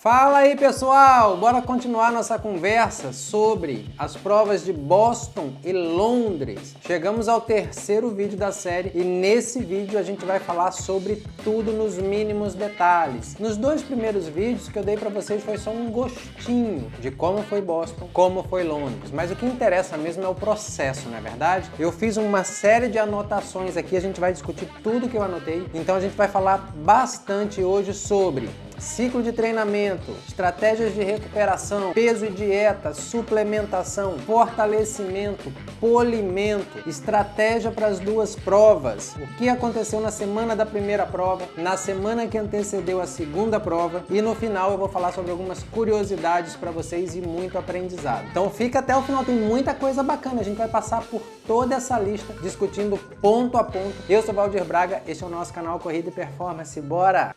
Fala aí pessoal, bora continuar nossa conversa sobre as provas de Boston e Londres. Chegamos ao terceiro vídeo da série e nesse vídeo a gente vai falar sobre tudo nos mínimos detalhes. Nos dois primeiros vídeos que eu dei pra vocês foi só um gostinho de como foi Boston, como foi Londres, mas o que interessa mesmo é o processo, não é verdade? Eu fiz uma série de anotações aqui, a gente vai discutir tudo que eu anotei, então a gente vai falar bastante hoje sobre ciclo de treinamento, estratégias de recuperação, peso e dieta, suplementação, fortalecimento, polimento, estratégia para as duas provas, o que aconteceu na semana da primeira prova, na semana que antecedeu a segunda prova e no final eu vou falar sobre algumas curiosidades para vocês e muito aprendizado. Então fica até o final, tem muita coisa bacana, a gente vai passar por toda essa lista discutindo ponto a ponto. Eu sou Valdir Braga, este é o nosso canal Corrida e Performance, bora!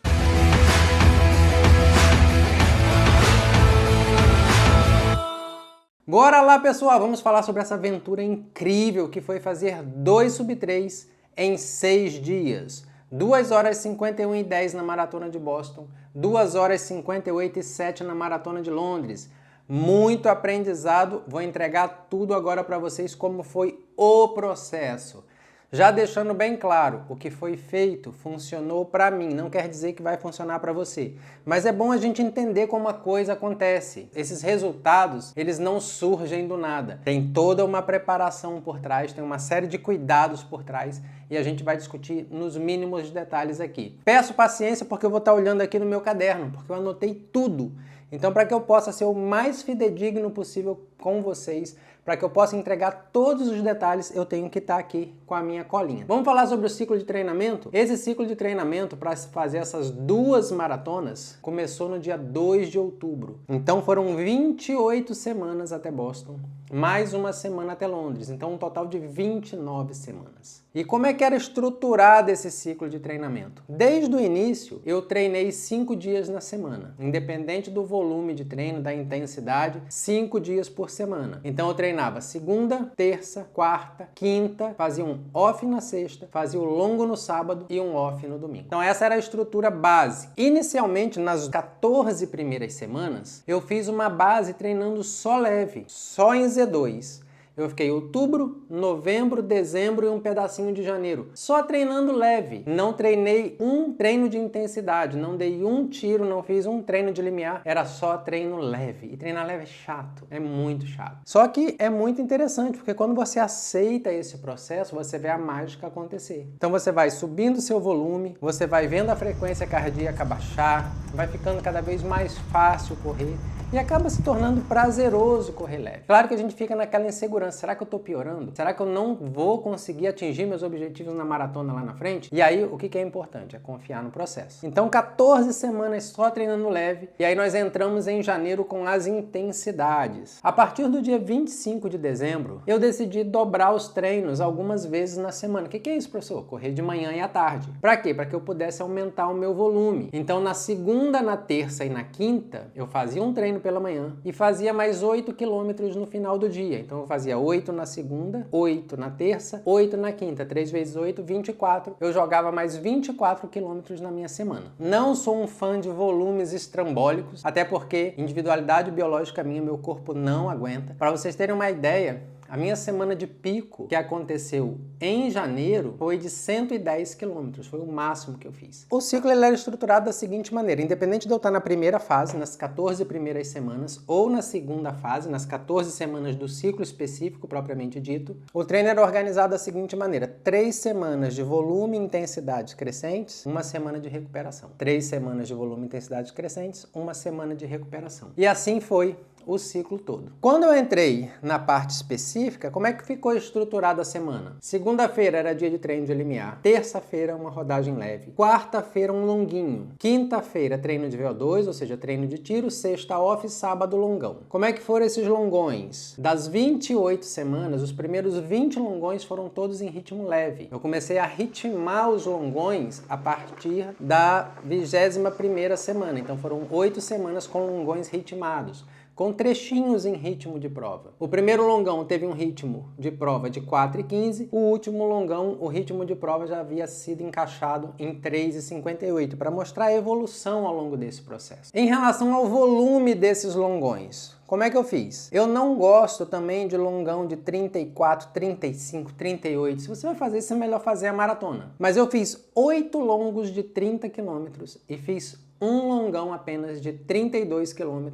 Bora lá pessoal, vamos falar sobre essa aventura incrível que foi fazer 2 sub-3 em 6 dias. 2 horas 51 e 10 na Maratona de Boston, 2 horas 58 e 7 na Maratona de Londres. Muito aprendizado, vou entregar tudo agora para vocês como foi o processo. Já deixando bem claro, o que foi feito funcionou para mim, não quer dizer que vai funcionar para você. Mas é bom a gente entender como a coisa acontece. Esses resultados, eles não surgem do nada. Tem toda uma preparação por trás, tem uma série de cuidados por trás e a gente vai discutir nos mínimos detalhes aqui. Peço paciência porque eu vou estar olhando aqui no meu caderno, porque eu anotei tudo. Então, para que eu possa ser o mais fidedigno possível com vocês, para que eu possa entregar todos os detalhes, eu tenho que estar aqui com a minha colinha. Vamos falar sobre o ciclo de treinamento? Esse ciclo de treinamento para fazer essas 2 maratonas começou no dia 2 de outubro. Então foram 28 semanas até Boston, mais uma semana até Londres. Então um total de 29 semanas. E como é que era estruturado esse ciclo de treinamento? Desde o início, eu treinei 5 dias na semana. Independente do volume de treino, da intensidade, 5 dias por semana. Então eu treinava segunda, terça, quarta, quinta, fazia um off na sexta, fazia o longo no sábado e um off no domingo. Então essa era a estrutura base. Inicialmente, nas 14 primeiras semanas, eu fiz uma base treinando só leve, só em Z2. Eu fiquei outubro, novembro, dezembro e um pedacinho de janeiro. Só treinando leve. Não treinei um treino de intensidade, não dei um tiro, não fiz um treino de limiar. Era só treino leve. E treinar leve é chato, é muito chato. Só que é muito interessante, porque quando você aceita esse processo, você vê a mágica acontecer. Então você vai subindo seu volume, você vai vendo a frequência cardíaca baixar, vai ficando cada vez mais fácil correr. E acaba se tornando prazeroso correr leve. Claro que a gente fica naquela insegurança. Será que eu tô piorando? Será que eu não vou conseguir atingir meus objetivos na maratona lá na frente? E aí, o que é importante? É confiar no processo. Então, 14 semanas só treinando leve. E aí nós entramos em janeiro com as intensidades. A partir do dia 25 de dezembro, eu decidi dobrar os treinos algumas vezes na semana. O que é isso, professor? Correr de manhã e à tarde. Para quê? Para que eu pudesse aumentar o meu volume. Então, na segunda, na terça e na quinta, eu fazia um treino pela manhã e fazia mais 8 quilômetros no final do dia. Então eu fazia 8 na segunda, 8 na terça, 8 na quinta, 3 vezes 8, 24. Eu jogava mais 24 quilômetros na minha semana. Não sou um fã de volumes estrambólicos, até porque individualidade biológica minha, meu corpo não aguenta. Para vocês terem uma ideia, a minha semana de pico, que aconteceu em janeiro, foi de 110 quilômetros. Foi o máximo que eu fiz. O ciclo ele era estruturado da seguinte maneira. Independente de eu estar na primeira fase, nas 14 primeiras semanas, ou na segunda fase, nas 14 semanas do ciclo específico, propriamente dito, o treino era organizado da seguinte maneira. 3 semanas de volume e intensidade crescentes, 1 semana de recuperação. 3 semanas de volume e intensidade crescentes, 1 semana de recuperação. E assim foi o ciclo todo. Quando eu entrei na parte específica, como é que ficou estruturada a semana? Segunda-feira era dia de treino de limiar, terça-feira uma rodagem leve, quarta-feira um longuinho, quinta-feira treino de VO2, ou seja, treino de tiro, sexta off, sábado longão. Como é que foram esses longões? Das 28 semanas, os primeiros 20 longões foram todos em ritmo leve. Eu comecei a ritmar os longões a partir da 21ª semana, então foram 8 semanas com longões ritmados. com trechinhos em ritmo de prova. O primeiro longão teve um ritmo de prova de 4:15, o último longão, o ritmo de prova já havia sido encaixado em 3:58, para mostrar a evolução ao longo desse processo. Em relação ao volume desses longões, como é que eu fiz? Eu não gosto também de longão de 34, 35, 38. Se você vai fazer isso, é melhor fazer a maratona. Mas eu fiz 8 longos de 30 km e fiz um longão apenas de 32 km,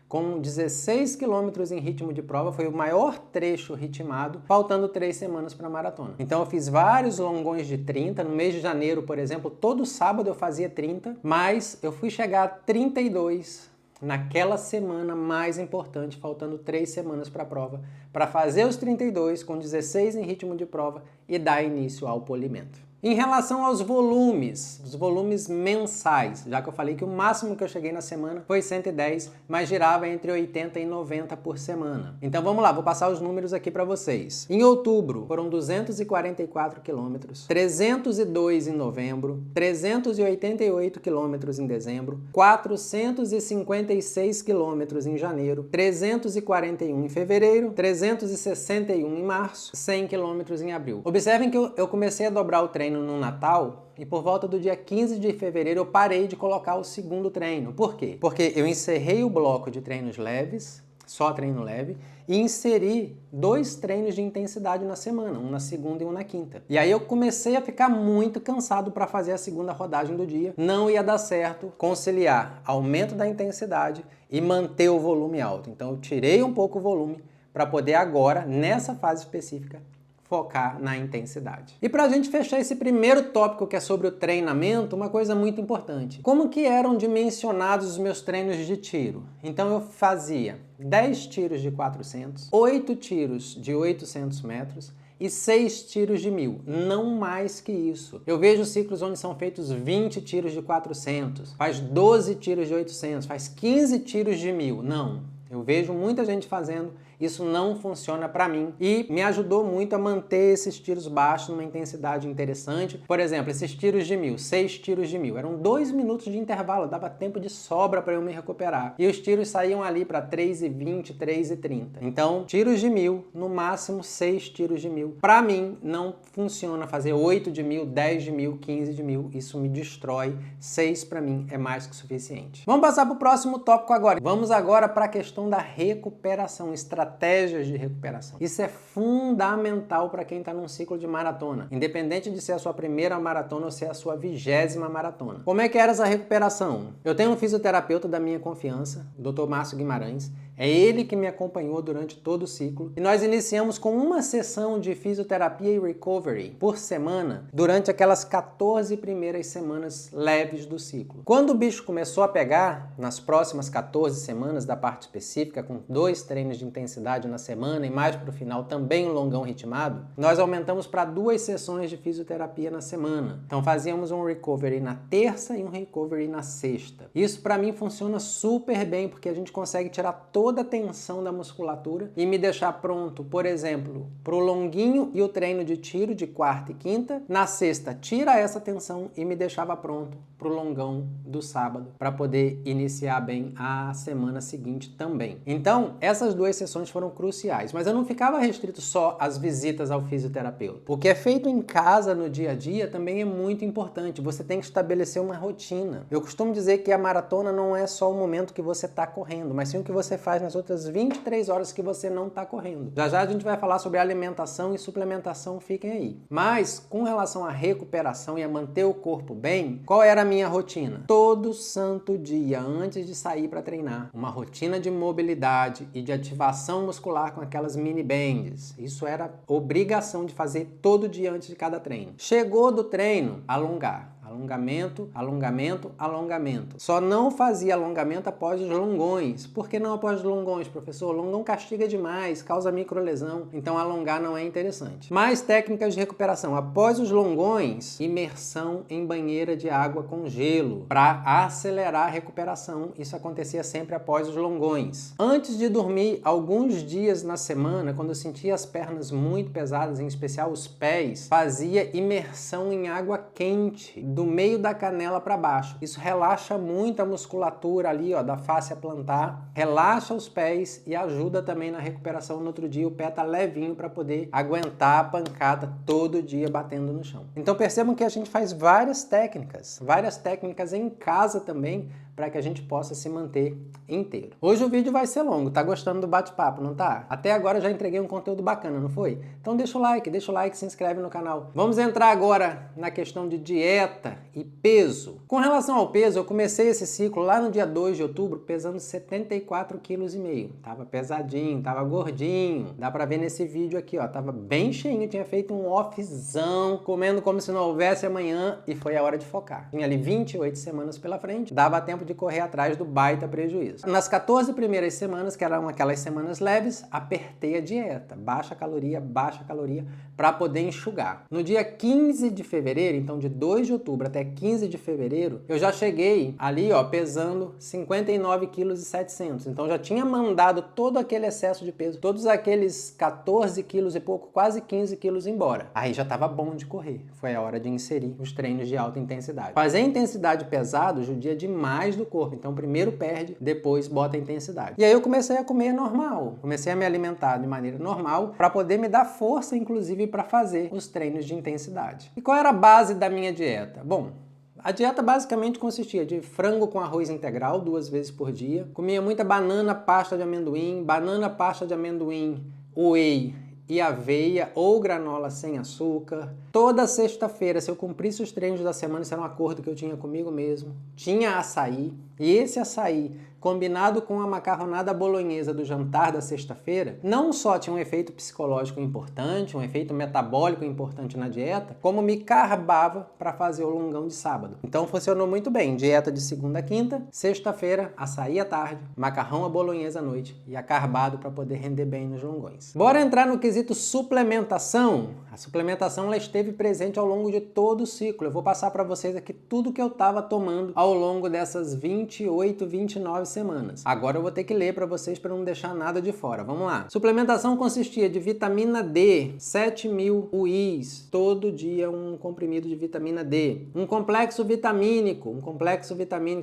com 16 km em ritmo de prova. Foi o maior trecho ritmado, faltando 3 semanas para a maratona. Então eu fiz vários longões de 30, no mês de janeiro, por exemplo, todo sábado eu fazia 30, mas eu fui chegar a 32 naquela semana mais importante, faltando 3 semanas para a prova, para fazer os 32 com 16 em ritmo de prova e dar início ao polimento. Em relação aos volumes, os volumes mensais, já que eu falei que o máximo que eu cheguei na semana foi 110, mas girava entre 80 e 90 por semana. Então vamos lá, vou passar os números aqui para vocês. Em outubro foram 244 quilômetros, 302 em novembro, 388 quilômetros em dezembro, 456 quilômetros em janeiro, 341 em fevereiro, 361 em março, 100 quilômetros em abril. Observem que eu comecei a dobrar o treino no Natal e por volta do dia 15 de fevereiro eu parei de colocar o segundo treino. Por quê? Porque eu encerrei o bloco de treinos leves, só treino leve, e inseri 2 treinos de intensidade na semana, um na segunda e um na quinta. E aí eu comecei a ficar muito cansado para fazer a segunda rodagem do dia. Não ia dar certo conciliar aumento da intensidade e manter o volume alto. Então eu tirei um pouco o volume para poder agora, nessa fase específica, focar na intensidade. E para a gente fechar esse primeiro tópico, que é sobre o treinamento, uma coisa muito importante. Como que eram dimensionados os meus treinos de tiro? Então eu fazia 10 tiros de 400, 8 tiros de 800 metros e 6 tiros de 1000, não mais que isso. Eu vejo ciclos onde são feitos 20 tiros de 400, faz 12 tiros de 800, faz 15 tiros de 1000. Não, eu vejo muita gente fazendo. Isso não funciona para mim e me ajudou muito a manter esses tiros baixos numa intensidade interessante. Por exemplo, esses tiros de 1000, 6 tiros de 1000, eram 2 minutos de intervalo, dava tempo de sobra para eu me recuperar. E os tiros saíam ali para 3:20, 3:30. Então, tiros de 1000, no máximo 6 tiros de 1000. Para mim, não funciona fazer 8 de 1000, 10 de 1000, 15 de 1000. Isso me destrói. 6 para mim é mais que suficiente. Vamos passar para o próximo tópico agora. Vamos agora para a questão da recuperação, estratégias de recuperação. Isso é fundamental para quem está num ciclo de maratona, independente de ser a sua primeira maratona ou ser a sua 20ª maratona. Como é que era essa recuperação? Eu tenho um fisioterapeuta da minha confiança, o Dr. Márcio Guimarães. É ele que me acompanhou durante todo o ciclo e nós iniciamos com uma sessão de fisioterapia e recovery por semana durante aquelas 14 primeiras semanas leves do ciclo. Quando o bicho começou a pegar, nas próximas 14 semanas da parte específica, com 2 treinos de intensidade na semana e mais para o final também um longão ritmado, nós aumentamos para 2 sessões de fisioterapia na semana. Então fazíamos um recovery na terça e um recovery na sexta. Isso para mim funciona super bem porque a gente consegue tirar toda a tensão da musculatura e me deixar pronto, por exemplo, para o longuinho e o treino de tiro de quarta e quinta. Na sexta, tira essa tensão e me deixava pronto para o longão do sábado, para poder iniciar bem a semana seguinte também. Então, essas 2 sessões foram cruciais, mas eu não ficava restrito só às visitas ao fisioterapeuta. O que é feito em casa no dia a dia também é muito importante. Você tem que estabelecer uma rotina. Eu costumo dizer que a maratona não é só o momento que você está correndo, mas sim o que você faz nas outras 23 horas que você não está correndo. Já já a gente vai falar sobre alimentação e suplementação, fiquem aí. Mas, com relação à recuperação e a manter o corpo bem, qual era a minha rotina? Todo santo dia, antes de sair para treinar, uma rotina de mobilidade e de ativação muscular com aquelas mini bands. Isso era obrigação de fazer todo dia antes de cada treino. Chegou do treino, alongar. Alongamento, alongamento, alongamento. Só não fazia alongamento após os longões. Por que não após os longões, professor? Longão castiga demais, causa microlesão, então alongar não é interessante. Mais técnicas de recuperação. Após os longões, imersão em banheira de água com gelo para acelerar a recuperação. Isso acontecia sempre após os longões. Antes de dormir, alguns dias na semana, quando eu sentia as pernas muito pesadas, em especial os pés, fazia imersão em água quente do meio da canela para baixo. Isso relaxa muito a musculatura ali, ó, da fáscia plantar, relaxa os pés e ajuda também na recuperação. No outro dia o pé tá levinho para poder aguentar a pancada todo dia batendo no chão. Então percebam que a gente faz várias técnicas em casa também, para que a gente possa se manter inteiro. Hoje o vídeo vai ser longo, tá gostando do bate-papo, não tá? Até agora eu já entreguei um conteúdo bacana, não foi? Então deixa o like, se inscreve no canal. Vamos entrar agora na questão de dieta e peso. Com relação ao peso, eu comecei esse ciclo lá no dia 2 de outubro pesando 74,5 kg. Tava pesadinho, tava gordinho. Dá pra ver nesse vídeo aqui, ó, tava bem cheinho, tinha feito um offzão, comendo como se não houvesse amanhã e foi a hora de focar. Tinha ali 28 semanas pela frente, dava tempo de correr atrás do baita prejuízo. Nas 14 primeiras semanas, que eram aquelas semanas leves, apertei a dieta, baixa caloria, para poder enxugar. No dia 15 de fevereiro, então de 2 de outubro até 15 de fevereiro, eu já cheguei ali, ó, pesando 59,7 kg. Então já tinha mandado todo aquele excesso de peso, todos aqueles 14 quilos e pouco, quase 15 quilos embora. Aí já tava bom de correr. Foi a hora de inserir os treinos de alta intensidade. Fazer intensidade pesado judia demais do corpo, então primeiro perde, depois bota a intensidade. E aí eu comecei a comer normal, comecei a me alimentar de maneira normal para poder me dar força, inclusive, para fazer os treinos de intensidade. E qual era a base da minha dieta? Bom, a dieta basicamente consistia de frango com arroz integral 2 vezes por dia, comia muita banana, pasta de amendoim, whey e aveia ou granola sem açúcar. Toda sexta-feira, se eu cumprisse os treinos da semana, isso era um acordo que eu tinha comigo mesmo, tinha açaí, e esse açaí, combinado com a macarronada bolonhesa do jantar da sexta-feira, não só tinha um efeito psicológico importante, um efeito metabólico importante na dieta, como me carbava para fazer o longão de sábado. Então funcionou muito bem. Dieta de segunda a quinta, sexta-feira, açaí à tarde, macarrão à bolonhesa à noite e acarbado para poder render bem nos longões. Bora entrar no quesito suplementação. A suplementação ela esteve presente ao longo de todo o ciclo. Eu vou passar para vocês aqui tudo que eu estava tomando ao longo dessas 28, 29 semanas. Agora eu vou ter que ler para vocês para não deixar nada de fora. Vamos lá. Suplementação consistia de vitamina D, 7.000 UIs, todo dia um comprimido de vitamina D. Um complexo vitamínico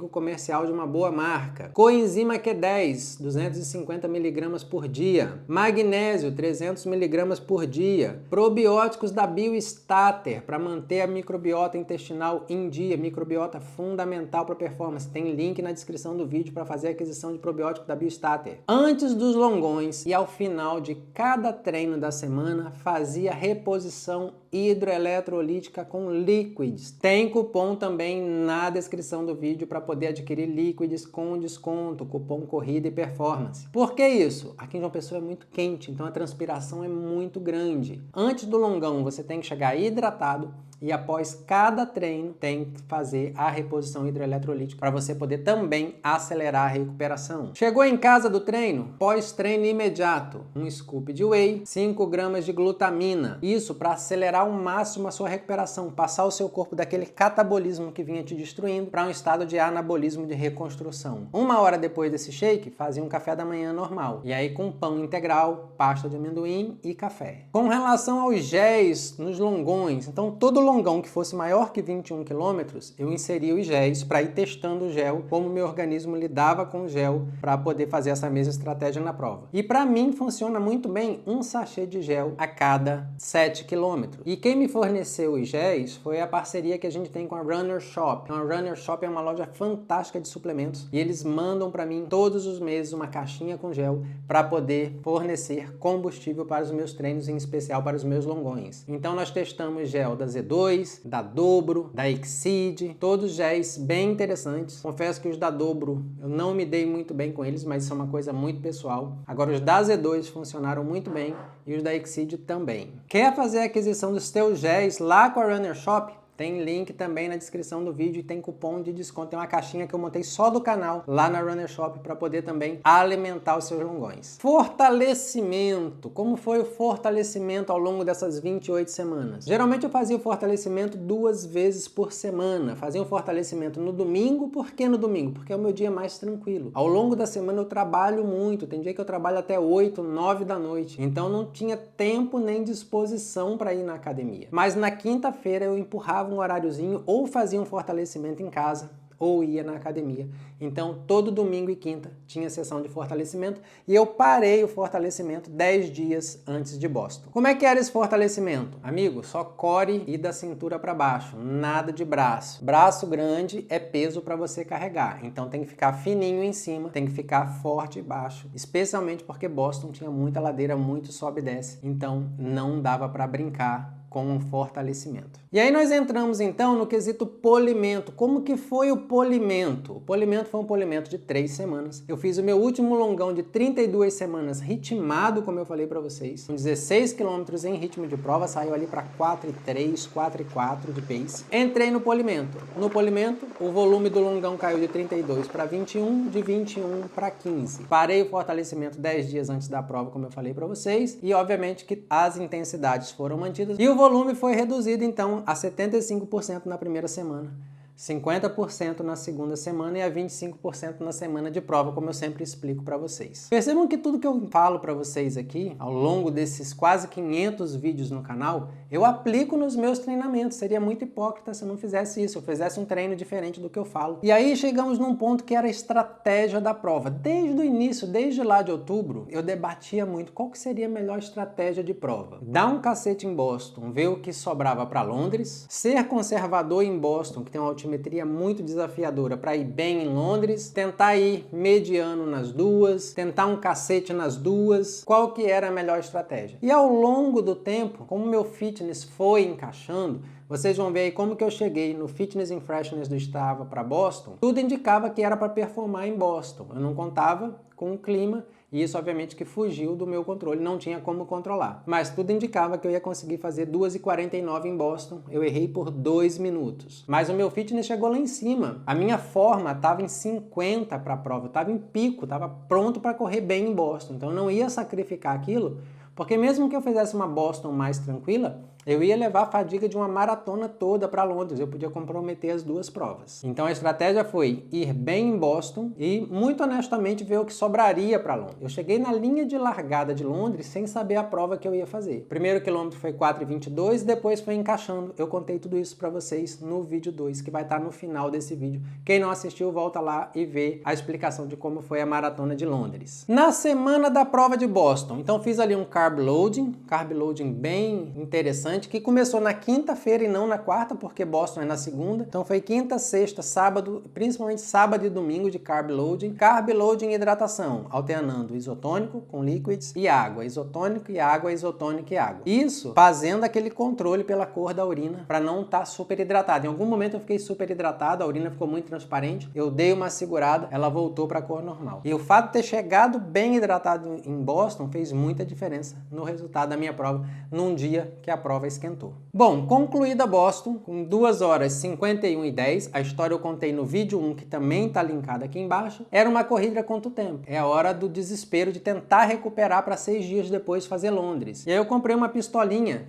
comercial de uma boa marca. Coenzima Q10, 250 mg por dia. Magnésio, 300 mg por dia. Probióticos da Biostater, para manter a microbiota intestinal em dia. Microbiota fundamental para performance. Tem link na descrição do vídeo para fazer a aquisição de probiótico da Biostater. Antes dos longões e ao final de cada treino da semana, fazia reposição hidroeletrolítica com líquids. Tem cupom também na descrição do vídeo para poder adquirir líquids com desconto, cupom Corrida e Performance. Por que isso? Aqui em João Pessoa é muito quente, então a transpiração é muito grande. Antes do longão, você tem que chegar hidratado e após cada treino tem que fazer a reposição hidroeletrolítica para você poder também acelerar a recuperação. Chegou em casa do treino? Pós-treino imediato, um scoop de whey, 5 gramas de glutamina. Isso para acelerar ao máximo a sua recuperação, passar o seu corpo daquele catabolismo que vinha te destruindo para um estado de anabolismo de reconstrução. 1 hora depois desse shake, fazia um café da manhã normal. E aí com pão integral, pasta de amendoim e café. Com relação aos géis nos longões, então todo longão que fosse maior que 21 km, eu inseria os géis para ir testando o gel, como meu organismo lidava com o gel para poder fazer essa mesma estratégia na prova. E para mim funciona muito bem um sachê de gel a cada 7 km. E quem me forneceu os géis foi a parceria que a gente tem com a Runner Shop. A Runner Shop é uma loja fantástica de suplementos e eles mandam para mim todos os meses uma caixinha com gel para poder fornecer combustível para os meus treinos, em especial para os meus longões. Então nós testamos gel da Z2, da Dobro, da Exceed, todos géis bem interessantes. Confesso que os da Dobro eu não me dei muito bem com eles, mas isso é uma coisa muito pessoal. Agora os da Z2 funcionaram muito bem e os da Exceed também. Quer fazer a aquisição dos teus géis lá com a Runner Shop? Tem link também na descrição do vídeo e tem cupom de desconto. Tem uma caixinha que eu montei só do canal lá na Runner Shop para poder também alimentar os seus longões. Fortalecimento. Como foi o fortalecimento ao longo dessas 28 semanas? Geralmente eu fazia o fortalecimento 2 vezes por semana. Fazia o fortalecimento no domingo. Por que no domingo? Porque é o meu dia mais tranquilo. Ao longo da semana eu trabalho muito. Tem dia que eu trabalho até 8, 9 da noite. Então não tinha tempo nem disposição para ir na academia. Mas na quinta-feira eu empurrava pegava um horáriozinho ou fazia um fortalecimento em casa ou ia na academia. Então, todo domingo e quinta tinha sessão de fortalecimento e eu parei o fortalecimento 10 dias antes de Boston. Como é que era esse fortalecimento? Amigo, só core e da cintura para baixo, nada de braço. Braço grande é peso para você carregar, então tem que ficar fininho em cima, tem que ficar forte embaixo, especialmente porque Boston tinha muita ladeira, muito sobe e desce, então não dava para brincar com um fortalecimento. E aí nós entramos então no quesito polimento. Como que foi o polimento? O polimento foi um polimento de 3 semanas. Eu fiz o meu último longão de 32 semanas ritmado, como eu falei para vocês, com 16 km em ritmo de prova, saiu ali para 4,3, 4,4 de pace. Entrei no polimento. No polimento, o volume do longão caiu de 32 para 21, de 21 para 15. Parei o fortalecimento 10 dias antes da prova, como eu falei para vocês, e obviamente que as intensidades foram mantidas e o volume foi reduzido então a 75% na primeira semana, 50% na segunda semana e a 25% na semana de prova, como eu sempre explico para vocês. Percebam que tudo que eu falo para vocês aqui, ao longo desses quase 500 vídeos no canal, eu aplico nos meus treinamentos. Seria muito hipócrita se eu não fizesse isso, eu fizesse um treino diferente do que eu falo. E aí chegamos num ponto que era a estratégia da prova. Desde o início, desde lá de outubro, eu debatia muito qual que seria a melhor estratégia de prova. Dar um cacete em Boston, ver o que sobrava para Londres, ser conservador em Boston, que tem uma altimetria muito desafiadora, para ir bem em Londres, tentar ir mediano nas duas, tentar um cacete nas duas, qual que era a melhor estratégia. E ao longo do tempo, como meu fitness foi encaixando, vocês vão ver aí como que eu cheguei no Fitness and Freshness do Strava para Boston. Tudo indicava que era para performar em Boston. Eu não contava com o clima e isso obviamente que fugiu do meu controle, não tinha como controlar. Mas tudo indicava que eu ia conseguir fazer 2,49 em Boston. Eu errei por 2 minutos. Mas o meu fitness chegou lá em cima. A minha forma estava em 50 para a prova, estava em pico, estava pronto para correr bem em Boston. Então eu não ia sacrificar aquilo, porque mesmo que eu fizesse uma Boston mais tranquila, eu ia levar a fadiga de uma maratona toda para Londres, eu podia comprometer as duas provas. Então a estratégia foi ir bem em Boston e, muito honestamente, ver o que sobraria para Londres. Eu cheguei na linha de largada de Londres sem saber a prova que eu ia fazer. O primeiro quilômetro foi 4,22 e depois foi encaixando. Eu contei tudo isso para vocês no vídeo 2, que vai estar no final desse vídeo. Quem não assistiu, volta lá e vê a explicação de como foi a maratona de Londres. Na semana da prova de Boston, então fiz ali um carb loading bem interessante, que começou na quinta-feira e não na quarta, porque Boston é na segunda. Então foi quinta, sexta, sábado, principalmente sábado e domingo de carb loading e hidratação, alternando isotônico com liquids e água, isotônico e água, isotônico e água. Isso fazendo aquele controle pela cor da urina para não estar super hidratado. Em algum momento eu fiquei super hidratado, a urina ficou muito transparente, eu dei uma segurada, ela voltou para a cor normal. E o fato de ter chegado bem hidratado em Boston fez muita diferença no resultado da minha prova, num dia que a prova esquentou. Bom, concluída Boston, com 2 horas 51 e 10, a história eu contei no vídeo 1, que também está linkado aqui embaixo, era uma corrida contra o tempo. É a hora do desespero de tentar recuperar para 6 dias depois fazer Londres. E aí eu comprei uma pistolinha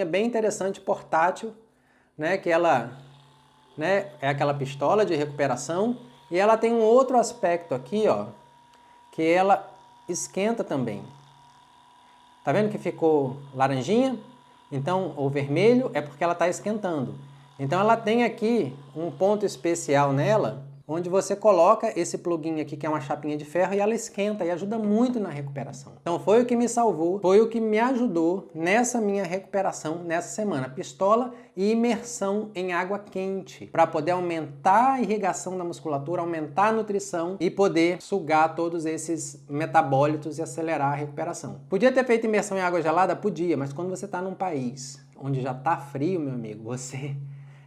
bem interessante, portátil, né, que ela, né, é aquela pistola de recuperação, e ela tem um outro aspecto aqui, ó, que ela esquenta também. Tá vendo que ficou laranjinha? Então, o vermelho é porque ela está esquentando. Então, ela tem aqui um ponto especial nela, onde você coloca esse plugin aqui, que é uma chapinha de ferro, e ela esquenta e ajuda muito na recuperação. Então, foi o que me salvou, foi o que me ajudou nessa minha recuperação nessa semana. Pistola e imersão em água quente, para poder aumentar a irrigação da musculatura, aumentar a nutrição e poder sugar todos esses metabólitos e acelerar a recuperação. Podia ter feito imersão em água gelada? Podia, mas quando você está num país onde já está frio, meu amigo, você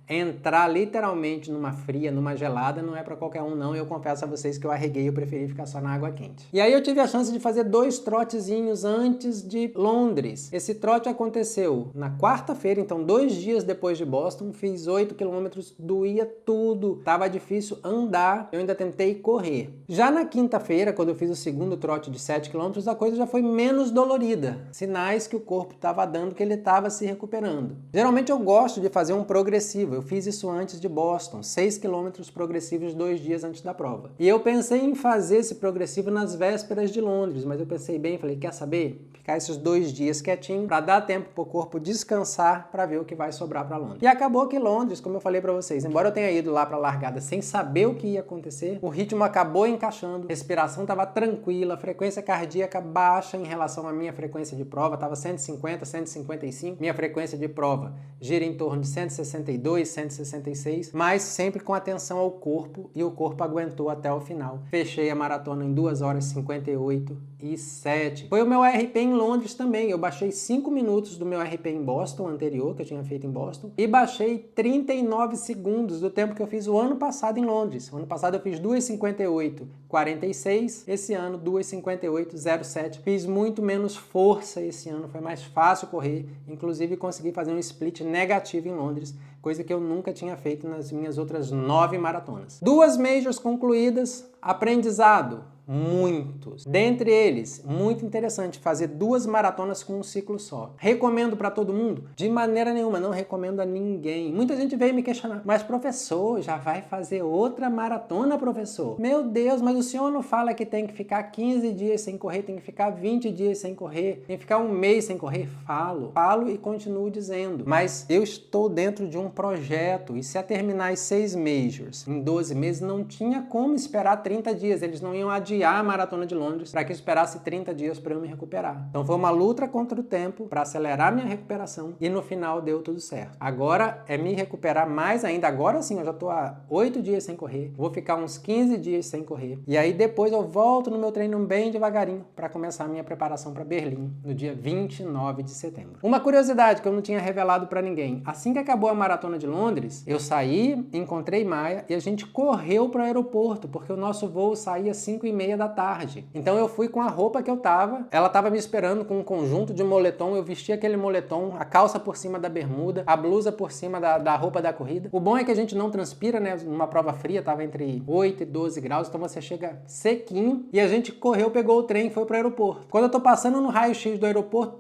entrar literalmente numa fria, numa gelada, não é para qualquer um não. Eu confesso a vocês que eu arreguei, eu preferi ficar só na água quente. E aí eu tive a chance de fazer 2 trotezinhos antes de Londres. Esse trote aconteceu na quarta-feira, então 2 dias depois de Boston. Fiz 8 quilômetros, doía tudo, tava difícil andar, eu ainda tentei correr. Já na quinta-feira, quando eu fiz o segundo trote de 7 quilômetros, a coisa já foi menos dolorida. Sinais que o corpo estava dando que ele estava se recuperando. Geralmente eu gosto de fazer um progressivo. Eu fiz isso antes de Boston, 6 quilômetros progressivos 2 dias antes da prova. E eu pensei em fazer esse progressivo nas vésperas de Londres, mas eu pensei bem, falei, quer saber? ficar esses 2 dias quietinho para dar tempo para o corpo descansar para ver o que vai sobrar para Londres. E acabou que Londres, como eu falei para vocês, embora eu tenha ido lá para a largada sem saber o que ia acontecer, o ritmo acabou encaixando, a respiração estava tranquila, a frequência cardíaca baixa em relação à minha frequência de prova, estava 150, 155, minha frequência de prova gira em torno de 162, 166, mas sempre com atenção ao corpo, e o corpo aguentou até o final. Fechei a maratona em 2 horas 58 e 7. Foi o meu RP em Londres também. Eu baixei 5 minutos do meu RP em Boston anterior, que eu tinha feito em Boston, e baixei 39 segundos do tempo que eu fiz o ano passado em Londres. O ano passado eu fiz 2:58:46, esse ano 2:58:07. Fiz muito menos força esse ano, foi mais fácil correr, inclusive consegui fazer um split negativo em Londres, coisa que eu nunca tinha feito nas minhas outras 9 maratonas. 2 majors concluídas, aprendizado. Muitos. Dentre eles, muito interessante fazer 2 maratonas com um ciclo só. Recomendo para todo mundo? De maneira nenhuma, não recomendo a ninguém. Muita gente veio me questionar, mas professor, já vai fazer outra maratona, professor? Meu Deus, mas o senhor não fala que tem que ficar 15 dias sem correr, tem que ficar 20 dias sem correr, tem que ficar 1 mês sem correr? Falo e continuo dizendo. Mas eu estou dentro de um projeto, e se a terminar as 6 majors em 12 meses, não tinha como esperar 30 dias, eles não iam adiar a maratona de Londres para que eu esperasse 30 dias para eu me recuperar. Então foi uma luta contra o tempo para acelerar minha recuperação, e no final deu tudo certo. Agora é me recuperar mais ainda. Agora sim, eu já estou há 8 dias sem correr, vou ficar uns 15 dias sem correr, e aí depois eu volto no meu treino bem devagarinho para começar a minha preparação para Berlim no dia 29 de setembro. Uma curiosidade que eu não tinha revelado para ninguém: assim que acabou a maratona de Londres, eu saí, encontrei Maia e a gente correu para o aeroporto, porque o nosso voo saía às 5:30 da tarde. Então eu fui com a roupa que eu tava, ela tava me esperando com um conjunto de moletom, eu vesti aquele moletom, a calça por cima da bermuda, a blusa por cima da roupa da corrida. O bom é que a gente não transpira, né? Numa prova fria, tava entre 8 e 12 graus, então você chega sequinho, e a gente correu, pegou o trem e foi pro aeroporto. Quando eu tô passando no raio-x do aeroporto,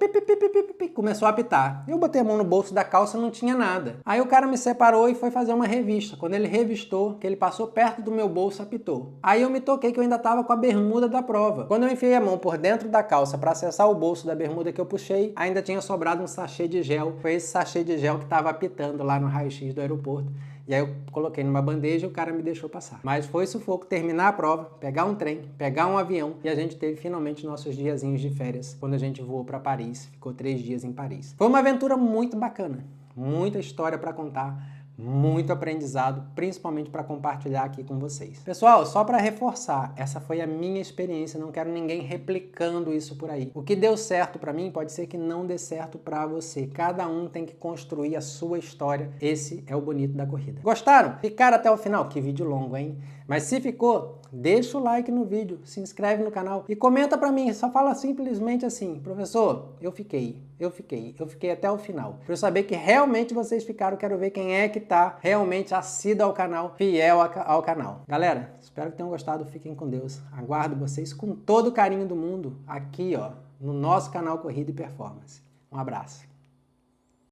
começou a apitar. Eu botei a mão no bolso da calça, não tinha nada. Aí o cara me separou e foi fazer uma revista. Quando ele revistou, que ele passou perto do meu bolso, apitou. Aí eu me toquei que eu ainda tava com a bermuda da prova. Quando eu enfiei a mão por dentro da calça para acessar o bolso da bermuda que eu puxei, ainda tinha sobrado um sachê de gel. Foi esse sachê de gel que estava apitando lá no raio-x do aeroporto. E aí eu coloquei numa bandeja e o cara me deixou passar. Mas foi sufoco terminar a prova, pegar um trem, pegar um avião, e a gente teve finalmente nossos diazinhos de férias quando a gente voou para Paris. Ficou 3 dias em Paris. Foi uma aventura muito bacana, muita história para contar, muito aprendizado, principalmente para compartilhar aqui com vocês. Pessoal, só para reforçar, essa foi a minha experiência, não quero ninguém replicando isso por aí. O que deu certo para mim pode ser que não dê certo para você. Cada um tem que construir a sua história. Esse é o bonito da corrida. Gostaram? Ficaram até o final? Que vídeo longo, hein? Mas se ficou, deixa o like no vídeo, se inscreve no canal e comenta para mim. Só fala simplesmente assim: professor, eu fiquei até o final. Para eu saber que realmente vocês ficaram, quero ver quem é que tá realmente assíduo ao canal, fiel ao canal. Galera, espero que tenham gostado, fiquem com Deus. Aguardo vocês com todo o carinho do mundo aqui, ó, no nosso canal Corrida e Performance. Um abraço.